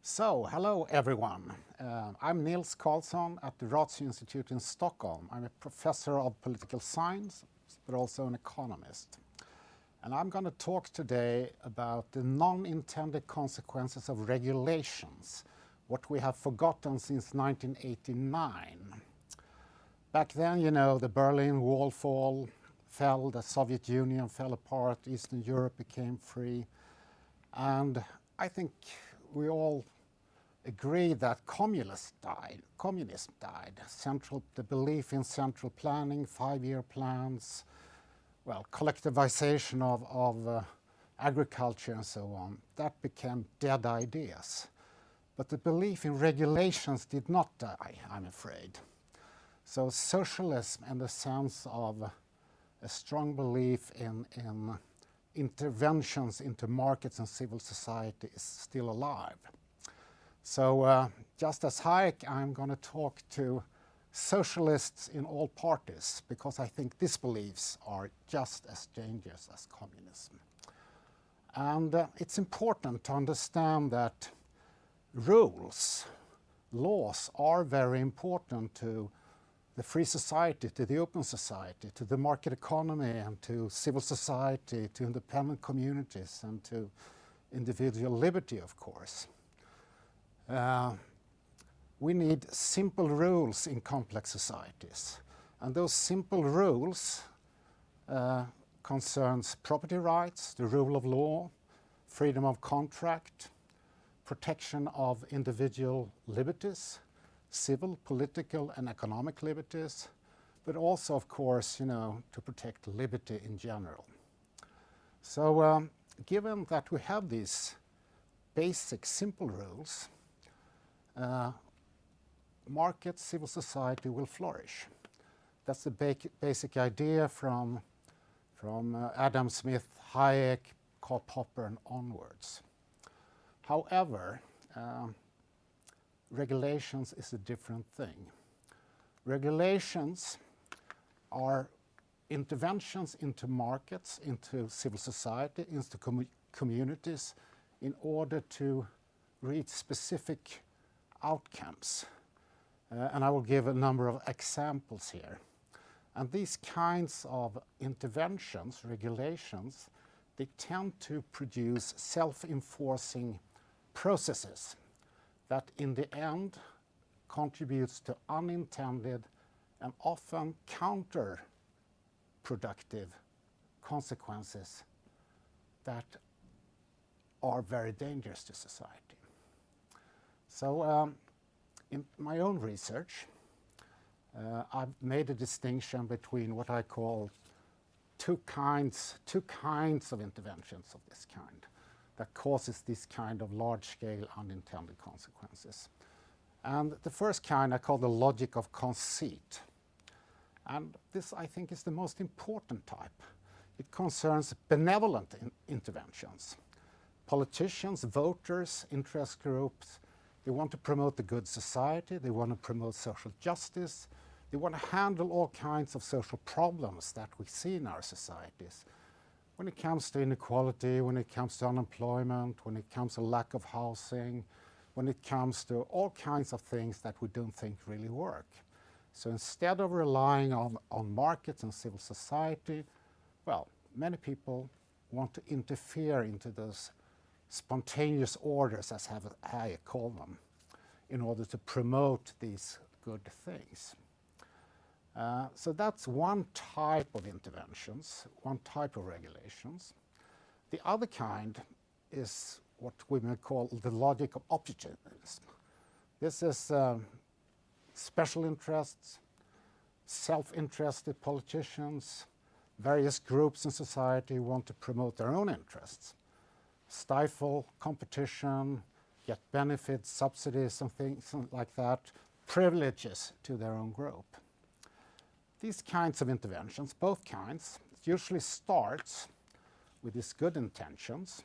So, hello everyone. I'm Nils Karlson at the Ratio Institute in Stockholm. I'm a professor of political science, but also an economist. And I'm going to talk today about the non-intended consequences of regulations, what we have forgotten since 1989. Back then, the Berlin Wall fell, the Soviet Union fell apart, Eastern Europe became free. And I think we all agree that communism died. The belief in central planning, 5-year plans, collectivization of agriculture and so on, that became dead ideas. But the belief in regulations did not die, I'm afraid. So socialism, in the sense of a strong belief in interventions into markets and civil society, is still alive. So just as Hayek, I'm going to talk to socialists in all parties, because I think these beliefs are just as dangerous as communism. And it's important to understand that laws are very important to the free society, to the open society, to the market economy, and to civil society, to independent communities, and to individual liberty, of course. We need simple rules in complex societies. And those simple rules concerns property rights, the rule of law, freedom of contract, protection of individual liberties, civil, political, and economic liberties, but also, of course, to protect liberty in general. So given that we have these basic, simple rules, market, civil society will flourish. That's the basic idea from Adam Smith, Hayek, Karl Popper, and onwards. However, regulations is a different thing. Regulations are interventions into markets, into civil society, into communities, in order to reach specific outcomes. And I will give a number of examples here. And these kinds of interventions, regulations, they tend to produce self-enforcing processes that in the end contributes to unintended and often counterproductive consequences that are very dangerous to society. So in my own research, I've made a distinction between what I call two kinds of interventions of this kind that causes this kind of large-scale unintended consequences. And the first kind I call the logic of conceit. And this, I think, is the most important type. It concerns benevolent interventions. Politicians, voters, interest groups, they want to promote the good society, they want to promote social justice, they want to handle all kinds of social problems that we see in our societies. When it comes to inequality, when it comes to unemployment, when it comes to lack of housing, when it comes to all kinds of things that we don't think really work. So instead of relying on markets and civil society, many people want to interfere into those spontaneous orders, as Hayek called them, in order to promote these good things. So that's one type of interventions, one type of regulations. The other kind is what we may call the logic of opportunism. This is special interests, self-interested politicians, various groups in society want to promote their own interests, stifle competition, get benefits, subsidies, and things like that, privileges to their own group. These kinds of interventions, both kinds, usually starts with these good intentions.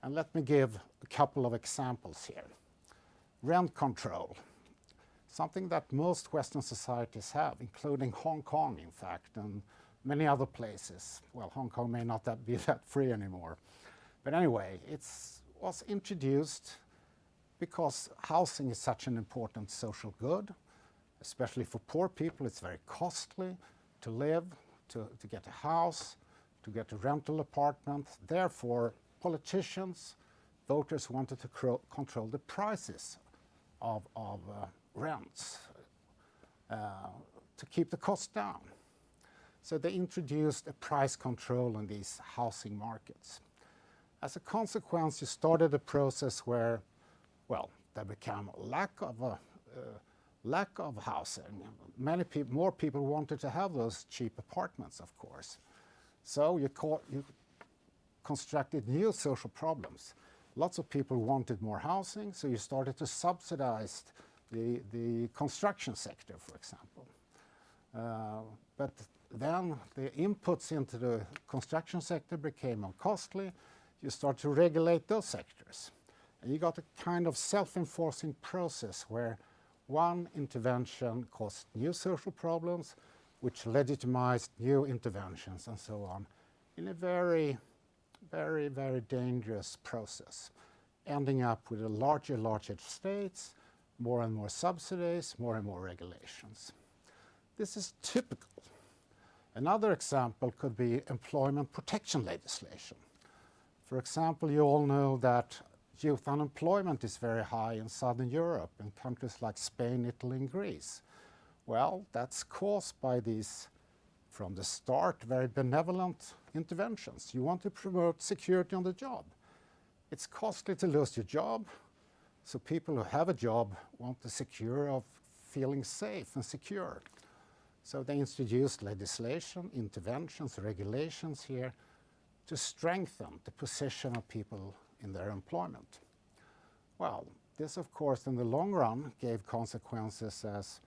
And let me give a couple of examples here. Rent control, something that most Western societies have, including Hong Kong, in fact, and many other places. Well, Hong Kong may not be that free anymore. But anyway, it was introduced because housing is such an important social good, especially for poor people. It's very costly to live, to get a house, to get a rental apartment. Therefore, politicians, voters wanted to control the prices of rents to keep the cost down. So they introduced a price control in these housing markets. As a consequence, you started a process where, well, there became a lack of housing. More people wanted to have those cheap apartments, of course. So you constructed new social problems. Lots of people wanted more housing, so you started to subsidize the construction sector, for example. But then the inputs into the construction sector became more costly. You start to regulate those sectors. And you got a kind of self-enforcing process where one intervention caused new social problems, which legitimized new interventions and so on, in a very, very, very dangerous process, ending up with a larger states, more and more subsidies, more and more regulations. This is typical. Another example could be employment protection legislation. For example, you all know that youth unemployment is very high in Southern Europe, in countries like Spain, Italy, and Greece. Well, that's caused by these, from the start, very benevolent interventions. You want to promote security on the job. It's costly to lose your job, so people who have a job want the secure of feeling safe and secure. So they introduced legislation, interventions, regulations here to strengthen the position of people in their employment. Well, this of course in the long run gave consequences as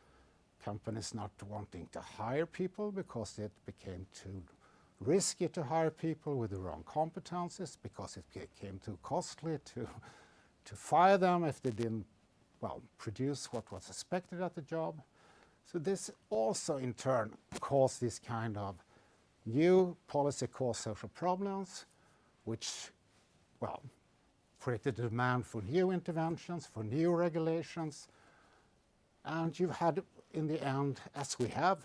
companies not wanting to hire people because it became too risky to hire people with the wrong competencies, because it became too costly to fire them if they didn't, well, produce what was expected at the job. So this also in turn caused this kind of new policy-caused social problems, which, well, created a demand for new interventions, for new regulations. And you've had, in the end, as we have,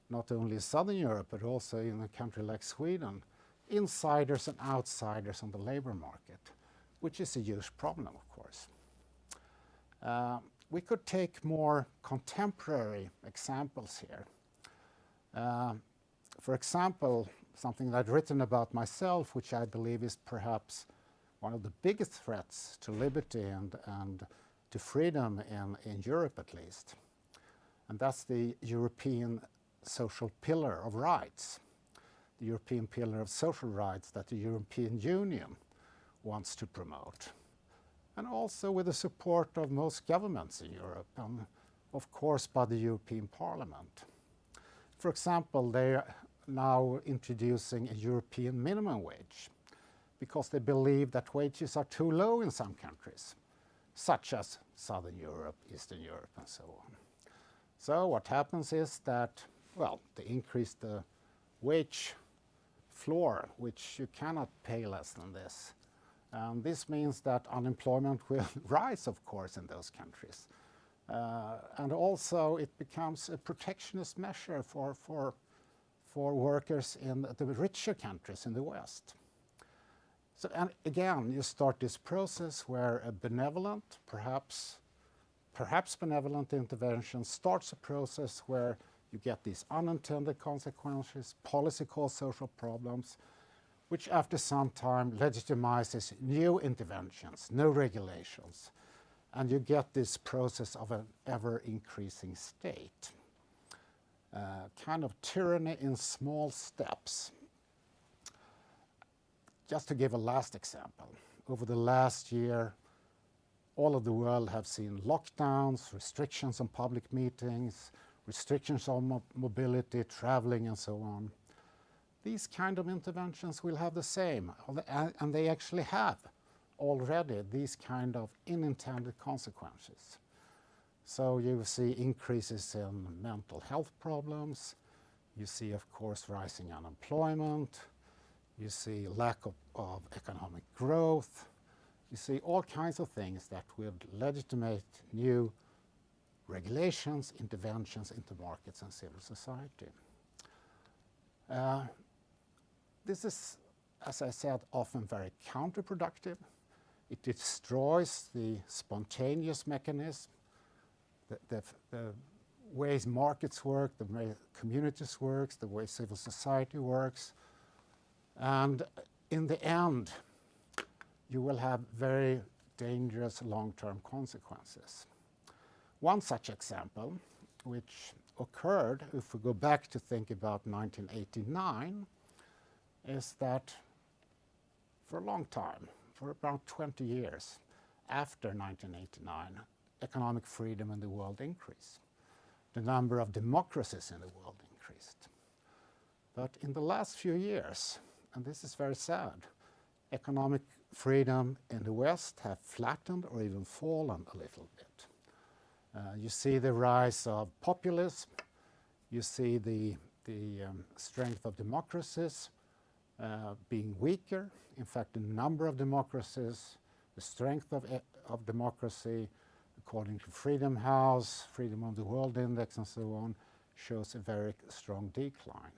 not only in Southern Europe, but also in a country like Sweden, insiders and outsiders on the labor market, which is a huge problem, of course. We could take more contemporary examples here. For example, something I've written about myself, which I believe is perhaps one of the biggest threats to liberty and to freedom in Europe at least. And that's the European social pillar of rights, the European pillar of social rights that the European Union wants to promote. And also with the support of most governments in Europe, and of course by the European Parliament. For example, they are now introducing a European minimum wage because they believe that wages are too low in some countries, such as Southern Europe, Eastern Europe, and so on. So what happens is that, well, they increase the wage floor, which you cannot pay less than this. This means that unemployment will rise, of course, in those countries. And also it becomes a protectionist measure for workers in the richer countries in the West. So, and again, you start this process where a benevolent, perhaps benevolent intervention starts a process where you get these unintended consequences, policy-caused social problems, which after some time legitimizes new interventions, new regulations, and you get this process of an ever-increasing state. Kind of tyranny in small steps. Just to give a last example, over the last year, all of the world have seen lockdowns, restrictions on public meetings, restrictions on mobility, traveling, and so on. These kind of interventions will have the same, and they actually have already these kind of unintended consequences. So you see increases in mental health problems, you see, of course, rising unemployment, you see lack of economic growth, you see all kinds of things that would legitimate new regulations, interventions into markets and civil society. This is, as I said, often very counterproductive. It destroys the spontaneous mechanism, the ways markets work, the way communities work, the way civil society works. And in the end, you will have very dangerous long-term consequences. One such example, which occurred, if we go back to think about 1989, is that for a long time, for about 20 years after 1989, economic freedom in the world increased. The number of democracies in the world increased. But in the last few years, and this is very sad, economic freedom in the West have flattened or even fallen a little bit. You see the rise of populism, you see the strength of democracies being weaker. In fact, the number of democracies, the strength of democracy, according to Freedom House, Freedom of the World Index and so on, shows a very strong decline.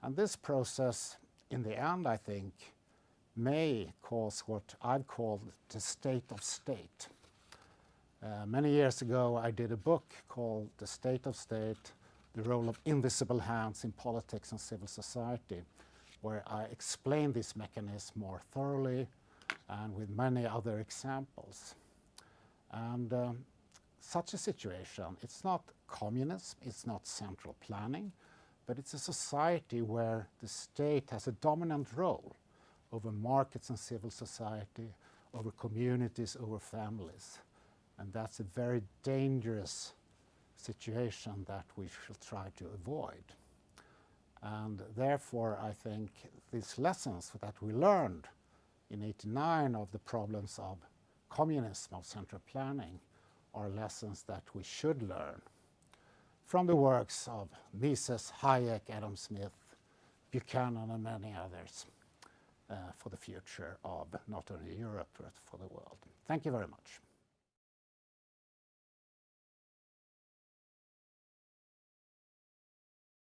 And this process, in the end, I think, may cause what I've called the state of state. Many years ago, I did a book called The State of State, The Role of Invisible Hands in Politics and Civil Society, where I explain this mechanism more thoroughly and with many other examples. And such a situation, it's not communism, it's not central planning, but it's a society where the state has a dominant role over markets and civil society, over communities, over families. And that's a very dangerous situation that we should try to avoid. And therefore, I think these lessons that we learned in '89 of the problems of communism, of central planning, are lessons that we should learn from the works of Mises, Hayek, Adam Smith, Buchanan, and many others for the future of not only Europe, but for the world. Thank you very much.